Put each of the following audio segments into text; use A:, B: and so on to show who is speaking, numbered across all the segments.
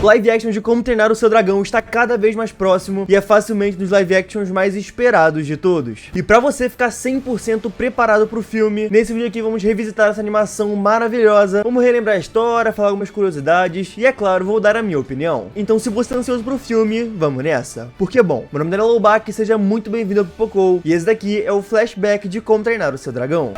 A: O live action de Como Treinar o Seu Dragão está cada vez mais próximo e é facilmente dos live actions mais esperados de todos. E pra você ficar 100% preparado pro filme, nesse vídeo aqui vamos revisitar essa animação maravilhosa, vamos relembrar a história, falar algumas curiosidades e, é claro, vou dar a minha opinião. Então, se você tá ansioso pro filme, vamos nessa. Porque, bom, meu nome é Daniel Loubach e seja muito bem-vindo ao Pipocou, e esse daqui é o flashback de Como Treinar o Seu Dragão.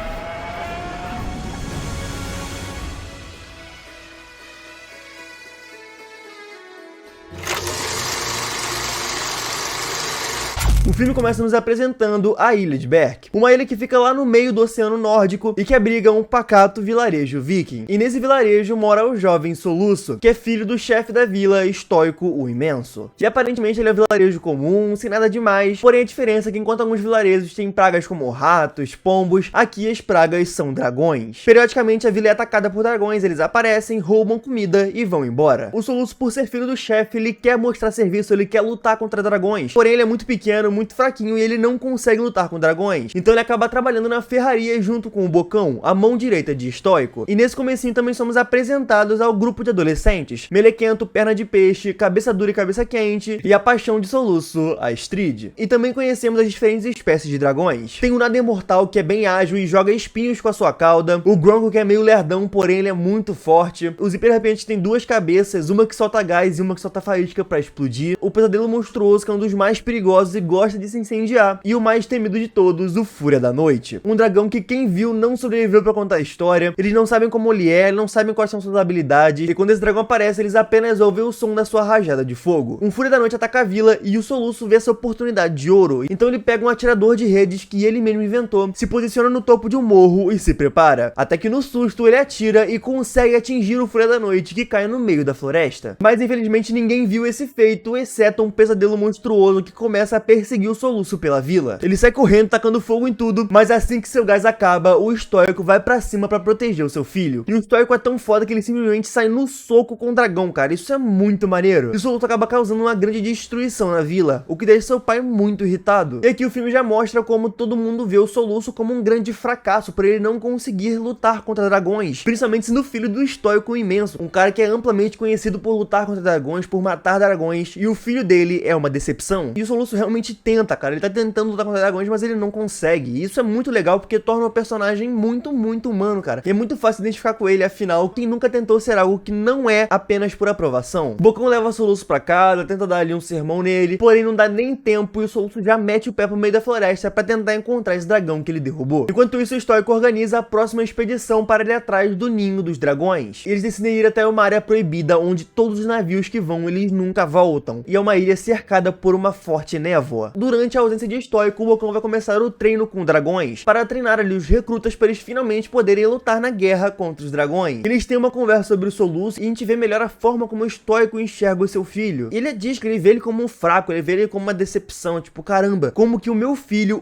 A: O filme começa nos apresentando a Ilha de Berk, uma ilha que fica lá no meio do Oceano Nórdico e que abriga um pacato vilarejo viking. E nesse vilarejo mora o jovem Soluço, que é filho do chefe da vila, Estoico o Imenso. E aparentemente ele é um vilarejo comum, sem nada demais, porém a diferença é que enquanto alguns vilarejos têm pragas como ratos, pombos, aqui as pragas são dragões. Periodicamente a vila é atacada por dragões, eles aparecem, roubam comida e vão embora. O Soluço, por ser filho do chefe, ele quer mostrar serviço, ele quer lutar contra dragões, porém ele é muito pequeno, muito fraquinho e ele não consegue lutar com dragões. Então ele acaba trabalhando na ferraria junto com o Bocão, a mão direita de Estoico. E nesse comecinho também somos apresentados ao grupo de adolescentes: Melequento, Perna de Peixe, Cabeça Dura e Cabeça Quente e a paixão de Soluço, a Astrid. E também conhecemos as diferentes espécies de dragões. Tem o Nada Imortal, que é bem ágil e joga espinhos com a sua cauda. O Gronko, que é meio lerdão, porém ele é muito forte. Os Hiperrepentes têm duas cabeças, uma que solta gás e uma que solta faísca pra explodir. O Pesadelo Monstruoso, que é um dos mais perigosos e gosta de se incendiar, e o mais temido de todos, o Fúria da Noite, um dragão que quem viu não sobreviveu pra contar a história. Eles não sabem como ele é, não sabem quais são suas habilidades, e quando esse dragão aparece eles apenas ouvem o som da sua rajada de fogo. Um Fúria da Noite ataca a vila e o Soluço vê essa oportunidade de ouro, então ele pega um atirador de redes que ele mesmo inventou, se posiciona no topo de um morro e se prepara, até que no susto ele atira e consegue atingir o Fúria da Noite, que cai no meio da floresta. Mas infelizmente ninguém viu esse feito, exceto um Pesadelo Monstruoso que começa a perseguir o Soluço pela vila. Ele sai correndo, tacando fogo em tudo, mas assim que seu gás acaba, o Estoico vai pra cima pra proteger o seu filho. E o Estoico é tão foda que ele simplesmente sai no soco com o dragão, cara. Isso é muito maneiro. E o Soluço acaba causando uma grande destruição na vila, o que deixa seu pai muito irritado. E aqui o filme já mostra como todo mundo vê o Soluço como um grande fracasso por ele não conseguir lutar contra dragões, principalmente sendo filho do Estoico Imenso, um cara que é amplamente conhecido por lutar contra dragões, por matar dragões, e o filho dele é uma decepção. E o Soluço realmente tenta, cara. Ele tá tentando lutar contra dragões, mas ele não consegue. E isso é muito legal porque torna o personagem muito humano, cara. E é muito fácil identificar com ele, afinal, quem nunca tentou ser algo que não é apenas por aprovação. O Bocão leva o Soluço pra casa, tenta dar ali um sermão nele, porém não dá nem tempo e o Soluço já mete o pé pro meio da floresta pra tentar encontrar esse dragão que ele derrubou. Enquanto isso, o Estoico organiza a próxima expedição para ir atrás do ninho dos dragões. Eles decidem ir até uma área proibida, onde todos os navios que vão, eles nunca voltam. E é uma ilha cercada por uma forte névoa. Durante a ausência de Estoico, o Bocão vai começar o treino com dragões, para treinar ali os recrutas para eles finalmente poderem lutar na guerra contra os dragões. Eles têm uma conversa sobre o Soluço e a gente vê melhor a forma como o Estoico enxerga o seu filho. Ele diz que ele vê ele como um fraco, ele vê ele como uma decepção, tipo, caramba, como que o meu filho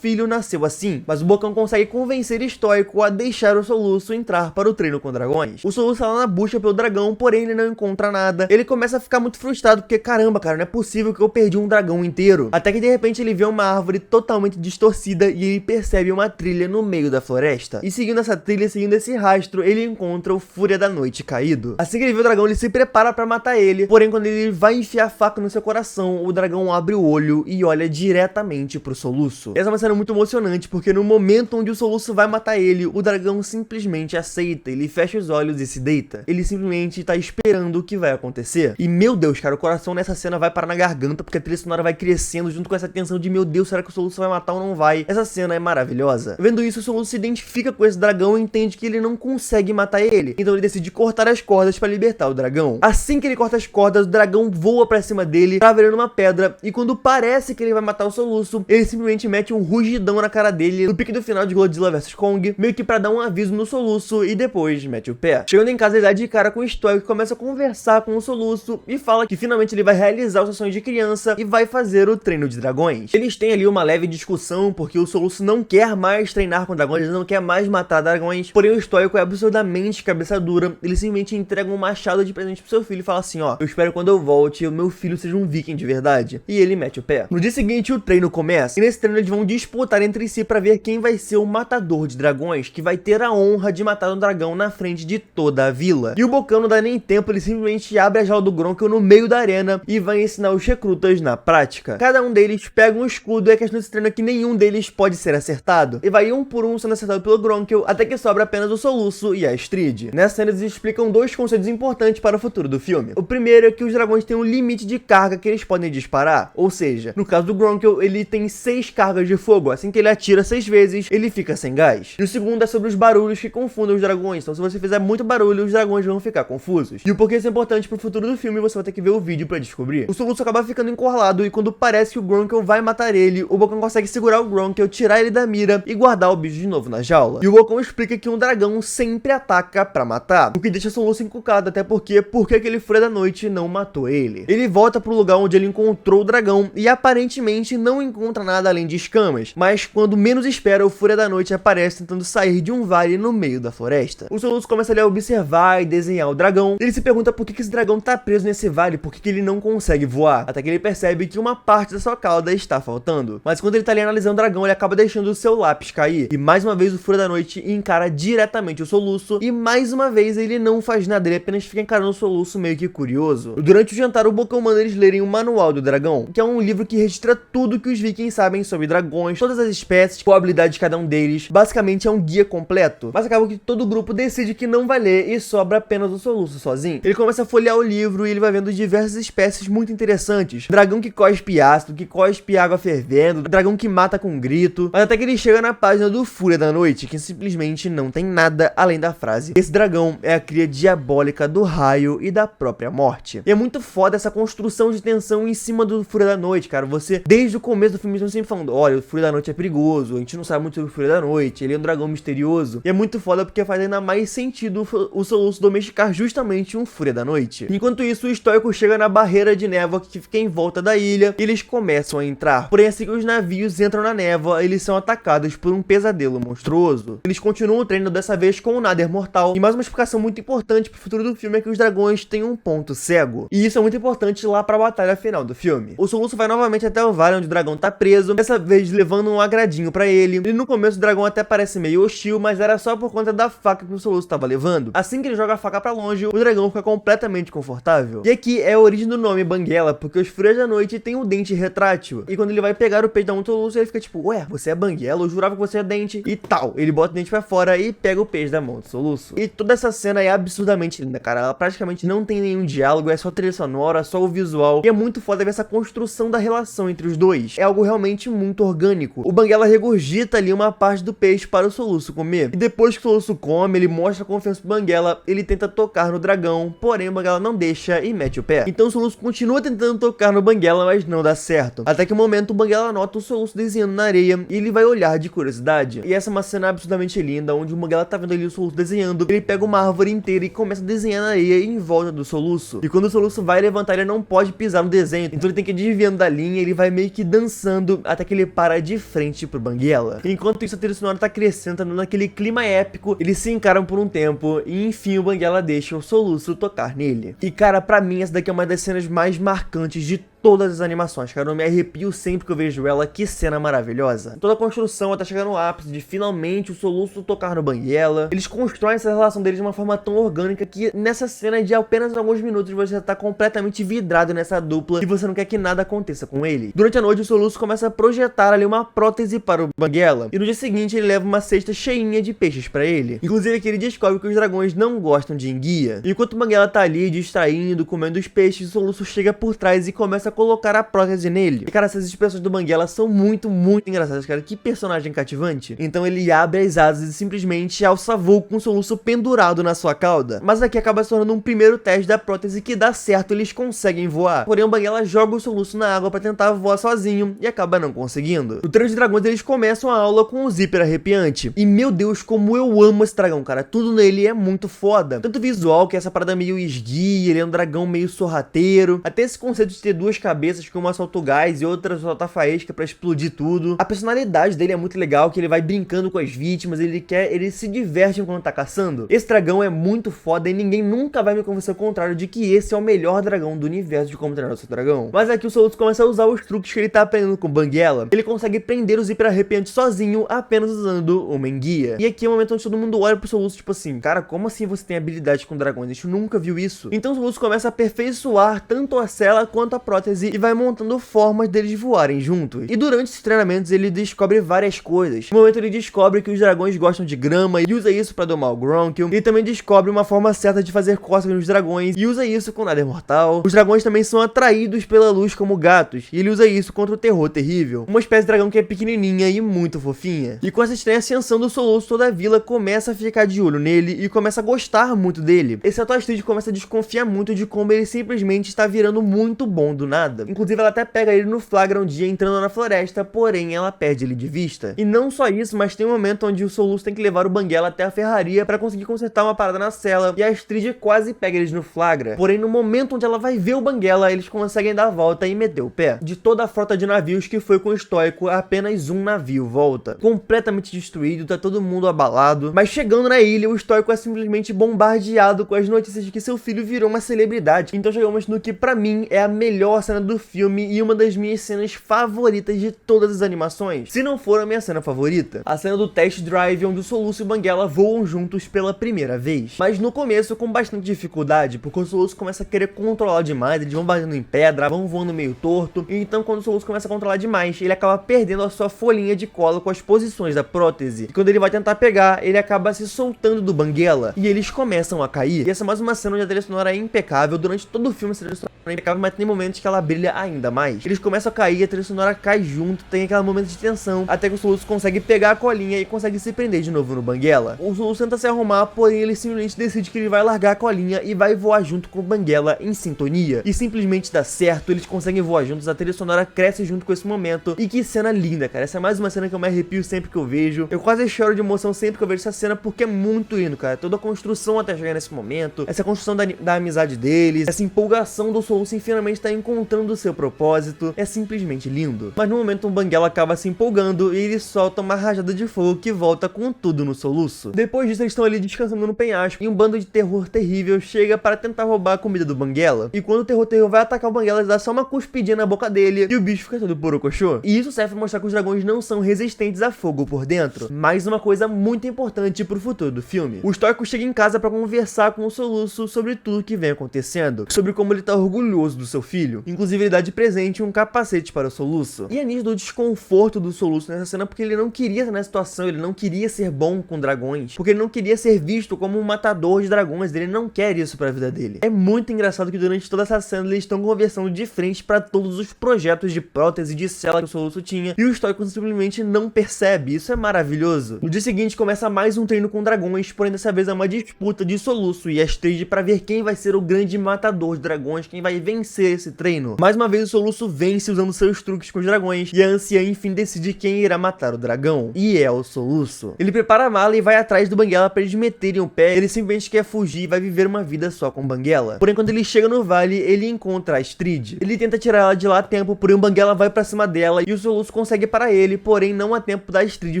A: nasceu assim? Mas o Bocão consegue convencer Estoico a deixar o Soluço entrar para o treino com dragões. O Soluço tá lá na busca pelo dragão, porém ele não encontra nada. Ele começa a ficar muito frustrado porque, caramba, cara, não é possível que eu perdi um dragão inteiro. Até que de repente ele vê uma árvore totalmente distorcida e ele percebe uma trilha no meio da floresta. E seguindo essa trilha, seguindo esse rastro, ele encontra o Fúria da Noite caído. Assim que ele vê o dragão, ele se prepara pra matar ele, porém quando ele vai enfiar a faca no seu coração, o dragão abre o olho e olha diretamente pro Soluço. Essa é uma cena muito emocionante, porque no momento onde o Soluço vai matar ele, o dragão simplesmente aceita, ele fecha os olhos e se deita. Ele simplesmente tá esperando o que vai acontecer. E meu Deus, cara, o coração nessa cena vai parar na garganta, porque a trilha sonora vai crescendo junto com essa tensão de meu Deus, será que o Soluço vai matar ou não vai? Essa cena é maravilhosa. Vendo isso, o Soluço se identifica com esse dragão e entende que ele não consegue matar ele. Então ele decide cortar as cordas para libertar o dragão. Assim que ele corta as cordas, o dragão voa pra cima dele, trava ele numa pedra, e quando parece que ele vai matar o Soluço, ele simplesmente mete um rugidão na cara dele, no pique do final de Godzilla vs Kong, meio que pra dar um aviso no Soluço e depois mete o pé. Chegando em casa, ele dá de cara com o Estoico, que começa a conversar com o Soluço e fala que finalmente ele vai realizar o seu sonho de criança e vai fazer o treino treino de dragões. Eles têm ali uma leve discussão, porque o Soluço não quer mais treinar com dragões, ele não quer mais matar dragões, porém o estoico é absurdamente cabeça dura. Ele simplesmente entrega um machado de presente pro seu filho e fala assim, ó, eu espero quando eu volte, o meu filho seja um viking de verdade. E ele mete o pé. No dia seguinte, o treino começa, e nesse treino eles vão disputar entre si pra ver quem vai ser o matador de dragões, que vai ter a honra de matar um dragão na frente de toda a vila. E o Bocão não dá nem tempo, ele simplesmente abre a jaula do Gronkel no meio da arena e vai ensinar os recrutas na prática. Cada um deles pega um escudo, e a questão desse treino é que nenhum deles pode ser acertado, e vai um por um sendo acertado pelo Gronkel, até que sobra apenas o Soluço e a Astrid. Nessa cena eles explicam dois conceitos importantes para o futuro do filme. O primeiro é que os dragões têm um limite de carga que eles podem disparar, ou seja, no caso do Gronkel, ele tem 6 cargas de fogo, assim que ele atira 6 vezes, ele fica sem gás. E o segundo é sobre os barulhos que confundem os dragões, então se você fizer muito barulho, os dragões vão ficar confusos. E o porquê isso é importante pro futuro do filme, você vai ter que ver o vídeo pra descobrir. O Soluço acaba ficando encurralado, e quando parece que o Gronkel vai matar ele, o Bocão consegue segurar o Gronkel, tirar ele da mira e guardar o bicho de novo na jaula. E o Bocão explica que um dragão sempre ataca pra matar, o que deixa o Soluço encucado, até porque aquele Fúria da Noite não matou ele. Ele volta pro lugar onde ele encontrou o dragão e aparentemente não encontra nada além de escamas, mas quando menos espera, o Fúria da Noite aparece tentando sair de um vale no meio da floresta. O Soluço começa ali a observar e desenhar o dragão. Ele se pergunta por que esse dragão tá preso nesse vale, por que ele não consegue voar, até que ele percebe que uma parte da sua cauda está faltando. Mas quando ele tá ali analisando o dragão, ele acaba deixando o seu lápis cair, e mais uma vez o Fúria da Noite encara diretamente o Soluço, e mais uma vez ele não faz nada, ele apenas fica encarando o Soluço meio que curioso. Durante o jantar, o Bocão manda eles lerem o Manual do Dragão, que é um livro que registra tudo que os vikings sabem sobre dragões, todas as espécies, qual a habilidade de cada um deles. Basicamente é um guia completo, mas acaba que todo o grupo decide que não vai ler e sobra apenas o Soluço sozinho. Ele começa a folhear o livro e ele vai vendo diversas espécies muito interessantes. Dragão que cospe ácido, que cospe água fervendo, dragão que mata com um grito, mas até que ele chega na página do Fúria da Noite, que simplesmente não tem nada além da frase: esse dragão é a cria diabólica do raio e da própria morte. E é muito foda essa construção de tensão em cima do Fúria da Noite, cara. Você, desde o começo do filme, estão sempre falando, olha, o Fúria da Noite é perigoso, a gente não sabe muito sobre o Fúria da Noite, ele é um dragão misterioso. E é muito foda porque faz ainda mais sentido o Soluço domesticar justamente um Fúria da Noite. Enquanto isso, o estoico chega na barreira de névoa que fica em volta da ilha e eles começam a entrar. Porém, assim que os navios entram na névoa, eles são atacados por um pesadelo monstruoso. Eles continuam o treino dessa vez com o Nader Mortal. E mais uma explicação muito importante pro futuro do filme é que os dragões têm um ponto cego. E isso é muito importante lá pra batalha final do filme. O Soluço vai novamente até o vale onde o dragão tá preso, dessa vez levando um agradinho pra ele. E no começo o dragão até parece meio hostil, mas era só por conta da faca que o Soluço tava levando. Assim que ele joga a faca pra longe, o dragão fica completamente confortável. E aqui é a origem do nome Banguela, porque os Fúrias da Noite têm um dente retrátil. E quando ele vai pegar o peito da mão do Soluço, ele fica tipo, ué, você é Banguela? Eu jurava que você é dente. E tal. Ele bota o dente pra fora e pega o peixe da mão do Soluço. E toda essa cena é absurdamente linda, cara. Ela praticamente não tem nenhum diálogo, é só trilha sonora, só o visual. E é muito foda ver essa construção da relação entre os dois. É algo realmente muito orgânico. O Banguela regurgita ali uma parte do peixe para o Soluço comer. E depois que o Soluço come, ele mostra confiança pro Banguela, ele tenta tocar no dragão, porém o Banguela não deixa e mete o pé. Então o Soluço continua tentando tocar no Banguela, mas não dá certo. Até que um momento o Banguela nota o Soluço desenhando na areia e ele vai olhar de curiosidade. E essa é uma cena absurdamente linda, onde o Banguela tá vendo ali o Soluço desenhando, ele pega uma árvore inteira e começa a desenhar na areia em volta do Soluço. E quando o Soluço vai levantar, ele não pode pisar no desenho, então ele tem que ir desviando da linha, ele vai meio que dançando até que ele para de frente pro Banguela. Enquanto isso, a trilha sonora tá crescendo, tá dando aquele clima épico, eles se encaram por um tempo e enfim o Banguela deixa o Soluço tocar nele. E cara, pra mim essa daqui é uma das cenas mais marcantes de todas as animações, cara. Eu me arrepio sempre que eu vejo ela. Que cena maravilhosa. Toda a construção até chegar no ápice de finalmente o Soluço tocar no Banguela. Eles constroem essa relação deles de uma forma tão orgânica que nessa cena de apenas alguns minutos você já tá completamente vidrado nessa dupla e você não quer que nada aconteça com ele. Durante a noite o Soluço começa a projetar ali uma prótese para o Banguela e no dia seguinte ele leva uma cesta cheinha de peixes pra ele. Inclusive aqui ele descobre que os dragões não gostam de enguia. Enquanto o Banguela tá ali distraindo, comendo os peixes, o Soluço chega por trás e começa a colocar a prótese nele. E cara, essas expressões do Banguela são muito engraçadas, cara. Que personagem cativante. Então ele abre as asas e simplesmente alça voo com o Soluço pendurado na sua cauda. Mas aqui acaba se tornando um primeiro teste da prótese que dá certo, eles conseguem voar. Porém o Banguela joga o Soluço na água pra tentar voar sozinho e acaba não conseguindo. No treino de dragões eles começam a aula com um zíper arrepiante. E meu Deus, como eu amo esse dragão, cara. Tudo nele é muito foda. Tanto visual, que é essa parada meio esguia, ele é um dragão meio sorrateiro. Até esse conceito de ter duas cabeças que uma solta o gás e outra solta a faísca pra explodir tudo. A personalidade dele é muito legal, que ele vai brincando com as vítimas, ele se diverte enquanto tá caçando. Esse dragão é muito foda e ninguém nunca vai me convencer o contrário de que esse é o melhor dragão do universo de Como Treinar o Seu Dragão. Mas aqui o Soluço começa a usar os truques que ele tá aprendendo com o Banguela. Ele consegue prender os hiper arrepiantes sozinho, apenas usando uma enguia. E aqui é o momento onde todo mundo olha pro Soluço tipo assim, cara, como assim você tem habilidade com dragões? A gente nunca viu isso. Então o Soluço começa a aperfeiçoar tanto a cela quanto a prótese e vai montando formas deles voarem juntos. E durante esses treinamentos ele descobre várias coisas. No momento ele descobre que os dragões gostam de grama e usa isso pra domar o Gronkill. Ele também descobre uma forma certa de fazer cócegas nos dragões e usa isso com nada mortal. Os dragões também são atraídos pela luz como gatos e ele usa isso contra o terror terrível. Uma espécie de dragão que é pequenininha e muito fofinha. E com essa estranha ascensão do Soluço, toda a vila começa a ficar de olho nele e começa a gostar muito dele. Exceto a Astrid começa a desconfiar muito de como ele simplesmente está virando muito bom do nada. Inclusive ela até pega ele no flagra um dia entrando na floresta, porém ela perde ele de vista. E não só isso, mas tem um momento onde o Soluço tem que levar o Banguela até a ferraria para conseguir consertar uma parada na cela e a Astrid quase pega eles no flagra. Porém no momento onde ela vai ver o Banguela, eles conseguem dar a volta e meter o pé. De toda a frota de navios que foi com o Estoico, apenas um navio volta. Completamente destruído, tá todo mundo abalado. Mas chegando na ilha, o Estoico é simplesmente bombardeado com as notícias de que seu filho virou uma celebridade. Então chegamos no que pra mim é a melhor cena do filme e uma das minhas cenas favoritas de todas as animações. Se não for a minha cena favorita. A cena do test drive, onde o Soluço e o Banguela voam juntos pela primeira vez. Mas no começo com bastante dificuldade, porque o Soluço começa a querer controlar demais, eles vão batendo em pedra, vão voando meio torto. E então quando o Soluço começa a controlar demais, ele acaba perdendo a sua folhinha de cola com as posições da prótese. E quando ele vai tentar pegar, ele acaba se soltando do Banguela e eles começam a cair. E essa é mais uma cena onde a trilha sonora é impecável. Durante todo o filme a trilha sonora é impecável, mas tem momentos que ela brilha ainda mais. Eles começam a cair, a trilha sonora cai junto, tem aquele momento de tensão, até que o Soluço consegue pegar a colinha e consegue se prender de novo no Banguela. O Soluço tenta se arrumar, porém ele simplesmente decide que ele vai largar a colinha e vai voar junto com o Banguela em sintonia. E simplesmente dá certo, eles conseguem voar juntos, a trilha sonora cresce junto com esse momento. E que cena linda, cara. Essa é mais uma cena que eu me arrepio sempre que eu vejo. Eu quase choro de emoção sempre que eu vejo essa cena, porque é muito lindo, cara. Toda a construção até chegar nesse momento, essa construção da amizade deles, essa empolgação do Soluço em finalmente estar encontrando o seu propósito, é simplesmente lindo. Mas no momento o Banguela acaba se empolgando e ele solta uma rajada de fogo que volta com tudo no Soluço. Depois disso eles estão ali descansando no penhasco e um bando de terror terrível chega para tentar roubar a comida do Banguela. E quando o terror vai atacar o Banguela, ele dá só uma cuspidinha na boca dele e o bicho fica todo borocochô. E isso serve pra mostrar que os dragões não são resistentes a fogo por dentro. Mais uma coisa muito importante pro futuro do filme. O Estoico chega em casa pra conversar com o Soluço sobre tudo que vem acontecendo, sobre como ele tá orgulhoso do seu filho. Inclusive ele dá de presente um capacete para o Soluço. E é nítido o desconforto do Soluço nessa cena, porque ele não queria estar nessa situação, ele não queria ser bom com dragões, porque ele não queria ser visto como um matador de dragões, ele não quer isso pra vida dele. É muito engraçado que durante toda essa cena eles estão conversando de frente pra todos os projetos de prótese de cela que o Soluço tinha, e o Estoico simplesmente não percebe. Isso é maravilhoso. No dia seguinte começa mais um treino com dragões, porém dessa vez é uma disputa de Soluço e Astrid pra ver quem vai ser o grande matador de dragões, quem vai vencer esse treino. Mais uma vez o Soluço vence usando seus truques com os dragões, e a anciã enfim decide quem irá matar o dragão, e é o Soluço. Ele prepara a mala e vai atrás do Banguela pra eles meterem o pé. Ele simplesmente quer fugir e vai viver uma vida só com o Banguela. Porém quando ele chega no vale, ele encontra a Astrid. Ele tenta tirar ela de lá a tempo, porém o Banguela vai pra cima dela e o Soluço consegue parar ele, porém não há tempo da Astrid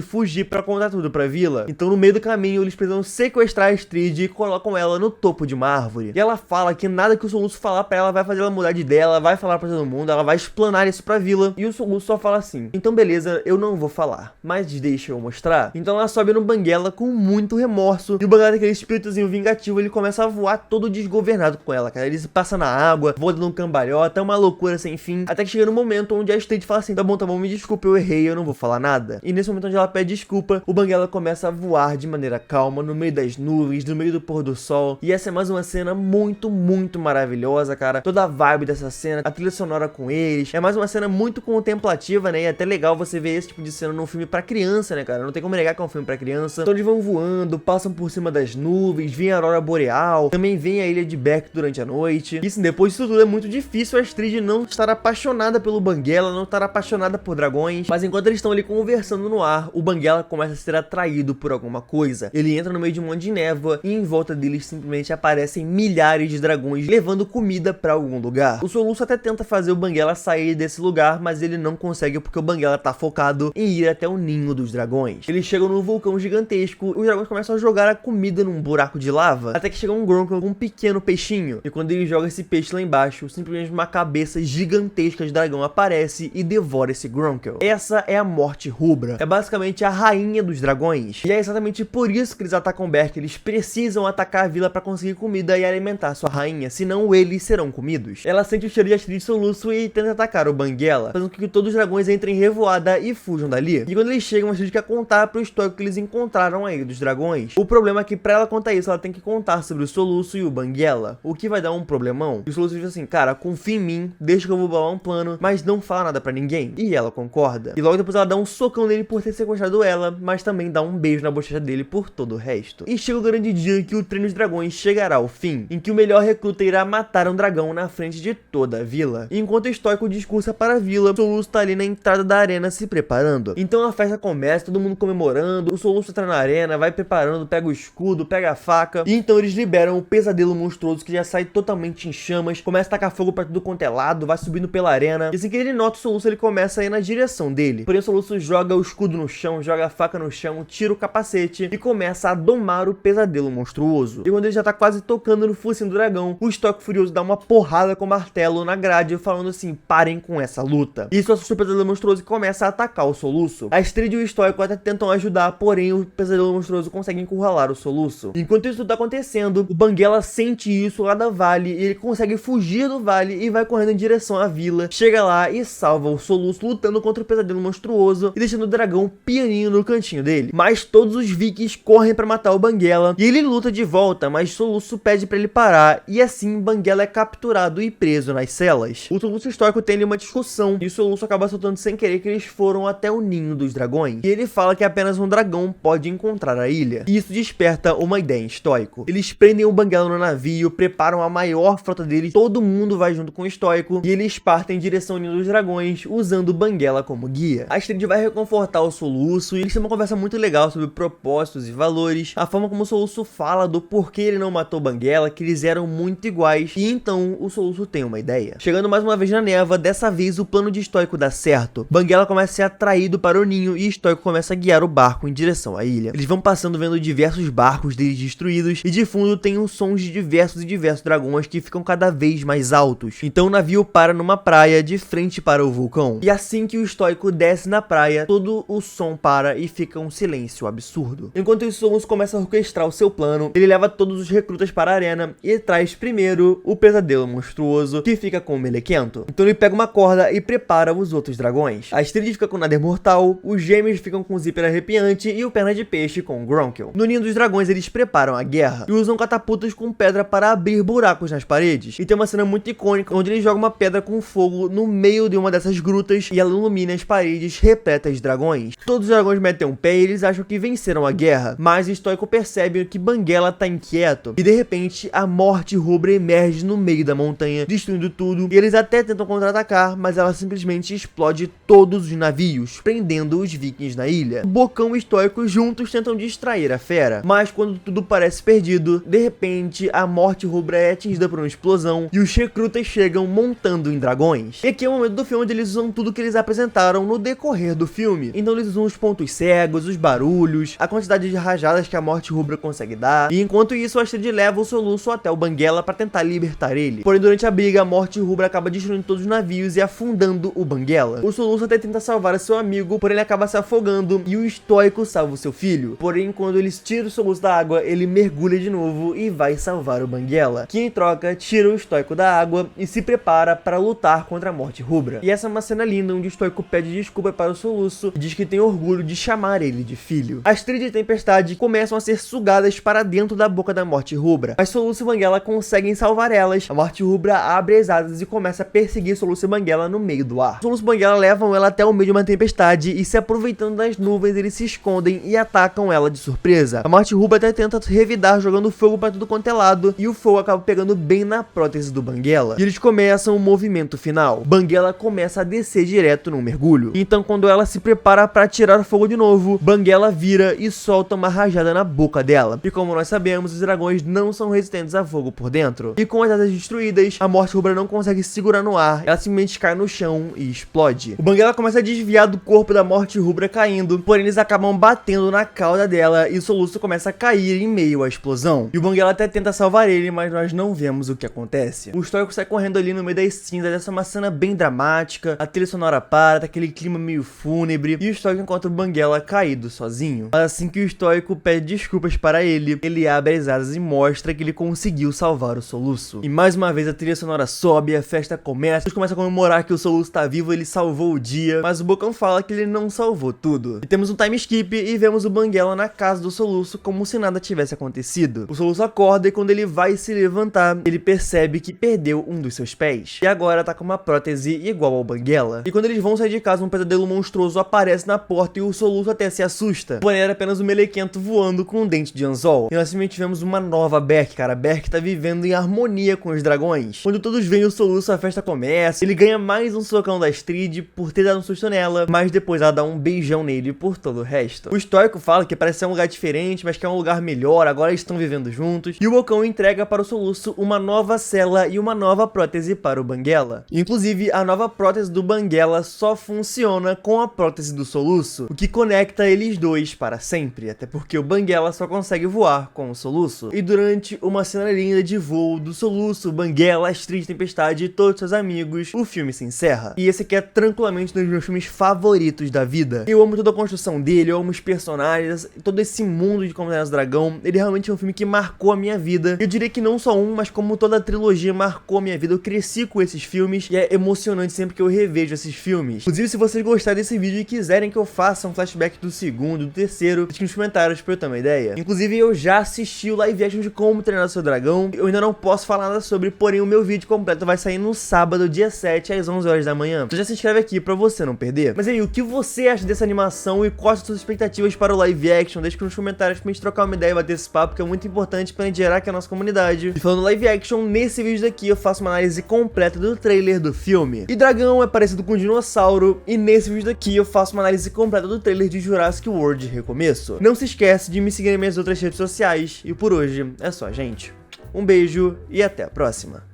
A: fugir pra contar tudo pra vila. Então no meio do caminho eles precisam sequestrar a Astrid e colocam ela no topo de uma árvore. E ela fala que nada que o Soluço falar pra ela vai fazer ela mudar de ideia, ela vai falar pra todo mundo, ela vai explanar isso pra vila. E o Soluço só fala assim: então beleza, eu não vou falar, mas deixa eu mostrar. Então ela sobe no Banguela com muito remorso, e o Banguela, aquele espíritozinho vingativo, ele começa a voar todo desgovernado com ela, cara. Ele se passa na água, voa dando um cambalhota, é uma loucura sem fim, até que chega no momento onde a Astrid fala assim: tá bom, me desculpa, eu errei, eu não vou falar nada. E nesse momento onde ela pede desculpa, o Banguela começa a voar de maneira calma, no meio das nuvens, no meio do pôr do sol, e essa é mais uma cena muito maravilhosa, cara. Toda a vibe dessa cena, a trilha sonora com eles, é mais uma cena muito contemplativa, né, e é até legal você ver esse tipo de cena num filme pra criança, né, cara, não tem como negar que é um filme pra criança. Então eles vão voando, passam por cima das nuvens, vem a aurora boreal, também vem a ilha de Berk durante a noite. E assim, depois disso tudo é muito difícil a Astrid não estar apaixonada pelo Banguela, não estar apaixonada por dragões, mas enquanto eles estão ali conversando no ar, o Banguela começa a ser atraído por alguma coisa. Ele entra no meio de um monte de névoa e em volta deles simplesmente aparecem milhares de dragões levando comida pra algum lugar. O Soluço até tenta fazer o Banguela sair desse lugar, mas ele não consegue porque o Banguela tá focado em ir até o ninho dos dragões. Eles chegam no vulcão gigantesco, os dragões começam a jogar a comida num buraco de lava, até que chega um Gronkle com um pequeno peixinho, e quando ele joga esse peixe lá embaixo, simplesmente uma cabeça gigantesca de dragão aparece e devora esse Gronkle. Essa é a Morte Rubra, é basicamente a rainha dos dragões, e é exatamente por isso que eles atacam Berk. Eles precisam atacar a vila para conseguir comida e alimentar sua rainha, senão eles serão comidos. Ela sente o cheiro de Astrid soluço e tenta atacar o Banguela, fazendo com que todos os dragões entrem em revoada e fujam dali. E quando eles chegam, Astrid quer contar pro Stoico que eles encontraram a Ilha dos Dragões. O problema é que pra ela contar isso, ela tem que contar sobre o Soluço e o Banguela, o que vai dar um problemão. E o Soluço diz assim, cara, confia em mim, deixa que eu vou bolar um plano, mas não fala nada pra ninguém. E ela concorda. E logo depois ela dá um socão nele por ter sequestrado ela, mas também dá um beijo na bochecha dele por todo o resto. E chega o grande dia em que o treino dos dragões chegará ao fim, em que o melhor recruta irá matar um dragão na frente de toda a vila. E enquanto o Stoico discursa para a vila, o Soluço tá ali na entrada da arena se preparando. Então a festa começa, todo mundo comemorando, o Soluço entra na arena, vai preparando, pega o escudo, pega a faca, e então eles liberam o pesadelo monstruoso que já sai totalmente em chamas, começa a tacar fogo pra tudo quanto é lado, vai subindo pela arena, e assim que ele nota o Soluço, ele começa a ir na direção dele. Porém o Soluço joga o escudo no chão, joga a faca no chão, tira o capacete e começa a domar o pesadelo monstruoso. E quando ele já tá quase tocando no focinho do dragão, o Stoico furioso dá uma porrada com o martelo na grade, falando assim, parem com essa luta. Isso assusta o pesadelo monstruoso e começa a atacar o Soluço. A Astrid e o Stoico até tentam ajudar, porém o pesadelo monstruoso consegue encurralar o Soluço. Enquanto isso tá acontecendo, o Banguela sente isso lá da vale, e ele consegue fugir do vale e vai correndo em direção à vila, chega lá e salva o Soluço lutando contra o pesadelo monstruoso e deixando o dragão pianinho no cantinho dele. Mas todos os vikings correm pra matar o Banguela e ele luta de volta, mas Soluço pede pra ele parar, e assim Banguela é capturado e preso nas celas. O Soluço e o Stoico tem ali uma discussão e o Soluço acaba soltando sem querer que eles foram até o ninho dos dragões, e ele fala que apenas um dragão pode encontrar a ilha, e isso desperta uma ideia em Stoico. Eles prendem o Banguela no navio, preparam a maior frota deles, todo mundo vai junto com o Stoico, e eles partem em direção ao ninho dos dragões, usando o Banguela como guia. A Astrid vai reconfortar o Soluço, e eles têm uma conversa muito legal sobre propósitos e valores, a forma como o Soluço fala do porquê ele não matou o Banguela, que eles eram muito iguais, e então o Soluço tem uma ideia. Chegando mais uma vez na neva, dessa vez o plano de Stoico dá certo. Banguela começa a ser atraído para o ninho e Stoico começa a guiar o barco em direção à ilha. Eles vão passando vendo diversos barcos deles destruídos, e de fundo tem os sons de diversos dragões que ficam cada vez mais altos. Então o navio para numa praia de frente para o vulcão. E assim que o Stoico desce na praia, todo o som para e fica um silêncio absurdo. Enquanto os sons começam a orquestrar o seu plano, ele leva todos os recrutas para a arena e traz primeiro o pesadelo monstruoso, que fica com o Melequento. Então ele pega uma corda e prepara os outros dragões. A Astrid fica com o Nader Mortal, os gêmeos ficam com o Zíper Arrepiante e o Perna de Peixe com o Gronkle. No ninho dos dragões eles preparam a guerra e usam catapultas com pedra para abrir buracos nas paredes. E tem uma cena muito icônica onde ele joga uma pedra com fogo no meio de uma dessas grutas e ela ilumina as paredes repletas de dragões. Todos os dragões metem um pé e eles acham que venceram a guerra, mas o Stoico percebe que Banguela tá inquieto e de repente a Morte Rubra emerge no meio da montanha, destruindo tudo, e eles até tentam contra-atacar, mas ela simplesmente explode todos os navios, prendendo os vikings na ilha. O Bocão e o Stoico juntos tentam distrair a fera, mas quando tudo parece perdido, de repente a Morte Rubra é atingida por uma explosão e os recrutas chegam montando em dragões. E aqui é o momento do filme onde eles usam tudo que eles apresentaram no decorrer do filme. Então eles usam os pontos cegos, os barulhos, a quantidade de rajadas que a Morte Rubra consegue dar, e enquanto isso a Astrid leva o Soluço até o Banguela para tentar libertar ele. Porém durante a briga a Morte Rubra acaba destruindo todos os navios e afundando o Banguela. O Soluço até tenta salvar seu amigo, porém ele acaba se afogando e o Stoico salva o seu filho. Porém quando eles tiram o Soluço da água, ele mergulha de novo e vai salvar o Banguela, que em troca tira o Stoico da água e se prepara para lutar contra a Morte Rubra. E essa é uma cena linda onde o Stoico pede desculpa para o Soluço e diz que tem orgulho de chamar ele de filho. A Astrid e Tempestade começam a ser sugadas para dentro da boca da Morte Rubra, mas Soluço e Banguela conseguem salvar elas. A Morte Rubra abre as asas e começa a perseguir Soluço e Banguela no meio do ar. Soluço e Banguela levam ela até o meio de uma tempestade e, se aproveitando das nuvens, eles se escondem e atacam ela de surpresa. A Morte Rubra até tenta revidar jogando fogo para tudo quanto é lado, e o fogo acaba pegando bem na prótese do Banguela. E eles começam o movimento final. Banguela começa a descer direto num mergulho. Então quando ela se prepara para tirar o fogo de novo, Banguela vira e solta uma rajada na boca dela. E como nós sabemos, os dragões não são resistentes a fogo por dentro. E com as asas destruídas, a Morte Rubra não consegue consegue segurar no ar, ela simplesmente cai no chão e explode. O Banguela começa a desviar do corpo da Morte Rubra caindo, porém eles acabam batendo na cauda dela e o Soluço começa a cair em meio à explosão. E o Banguela até tenta salvar ele, mas nós não vemos o que acontece. O Stoico sai correndo ali no meio das cinzas, essa é uma cena bem dramática, a trilha sonora para, tá aquele clima meio fúnebre, e o Stoico encontra o Banguela caído sozinho. Mas assim que o Stoico pede desculpas para ele abre as asas e mostra que ele conseguiu salvar o Soluço. E mais uma vez a trilha sonora sobe, a festa começa, eles começam a comemorar que o Soluço tá vivo, ele salvou o dia, mas o Bocão fala que ele não salvou tudo. E temos um time skip e vemos o Banguela na casa do Soluço como se nada tivesse acontecido. O Soluço acorda e quando ele vai se levantar, ele percebe que perdeu um dos seus pés. E agora tá com uma prótese igual ao Banguela. E quando eles vão sair de casa, um pesadelo monstruoso aparece na porta e o Soluço até se assusta. Porém era apenas um melequento voando com um dente de anzol. E nós simplesmente tivemos uma nova Berk, cara. A Berk tá vivendo em harmonia com os dragões. Quando todos veem o Soluço, a festa começa. Ele ganha mais um socão da Astrid por ter dado um susto nela, mas depois ela dá um beijão nele por todo o resto. O Stoico fala que parece ser um lugar diferente, mas que é um lugar melhor, agora eles estão vivendo juntos. E o Bocão entrega para o Soluço uma nova cela e uma nova prótese para o Banguela. Inclusive, a nova prótese do Banguela só funciona com a prótese do Soluço, o que conecta eles dois para sempre, até porque o Banguela só consegue voar com o Soluço. E durante uma cena linda de voo do Soluço, Banguela, Astrid, Tempestade e todos seus amigos, o filme se encerra. E esse aqui é tranquilamente um dos meus filmes favoritos da vida. Eu amo toda a construção dele, eu amo os personagens, todo esse mundo de Como Treinar o Dragão. Ele realmente é um filme que marcou a minha vida. Eu diria que não só um, mas como toda a trilogia marcou a minha vida. Eu cresci com esses filmes e é emocionante sempre que eu revejo esses filmes. Inclusive, se vocês gostarem desse vídeo e quiserem que eu faça um flashback do segundo, do terceiro, deixe nos comentários pra eu ter uma ideia. Inclusive, eu já assisti o live action de Como Treinar o Seu Dragão. Eu ainda não posso falar nada sobre, porém o meu vídeo completo vai sair no sábado, dia 7, às 11 horas da manhã. Então já se inscreve aqui pra você não perder. Mas aí, o que você acha dessa animação e quais são as suas expectativas para o live action? Deixa aqui nos comentários pra gente trocar uma ideia e bater esse papo, que é muito importante pra gente gerar aqui a nossa comunidade. E falando live action, nesse vídeo daqui eu faço uma análise completa do trailer do filme. E dragão é parecido com dinossauro, e nesse vídeo daqui eu faço uma análise completa do trailer de Jurassic World Recomeço. Não se esquece de me seguir nas minhas outras redes sociais, e por hoje é só, gente. Um beijo e até a próxima.